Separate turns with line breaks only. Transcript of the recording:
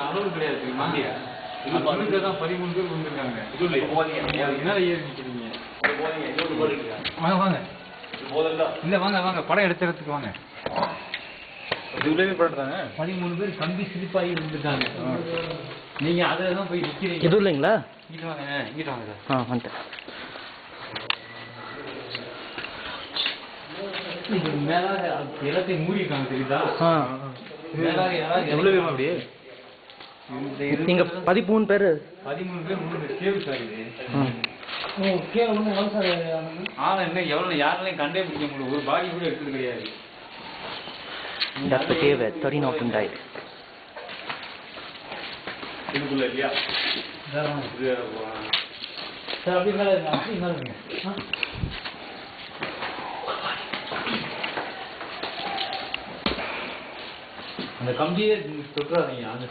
அளவு கிடையாது மாண்டியா தான் 13 பேர் வந்திருக்காங்க. வாங்க வாங்க இல்ல வாங்க வாங்க படம் எடுத்துறதுக்கு வாங்க. 13 பேர் கம்பி சிரிப்பாகி இருந்துட்டாங்க. நீங்க அதெல்லாம் போய் நிக்கிறீங்க.
எதுவும் இல்லைங்களா?
இங்கிட்டு வாங்க இங்கிட்டு வாங்க சார்.
வந்துட்டேன்.
இது மேல எல்லாத்தையும் மூடிருக்காங்க தெரியுதா? மேலாக யாராவது
எவ்வளவு வேணும் அப்படியே? நீங்க 13 பேர்
13 பேர் முன்னாடி கேவு சார் இது. ஆனா என்ன எவ்வளவு யாராலையும் கண்டே பிடிக்க முடியும். ஒரு பாடி கூட எடுத்தது கிடையாது.
That's the cave where 13 of them died.
இதுக்குள்ள இல்லையா சார்? அப்படி மேல அப்படி மேல அந்த கம்பியே தொட்டுறாதீங்க. அந்த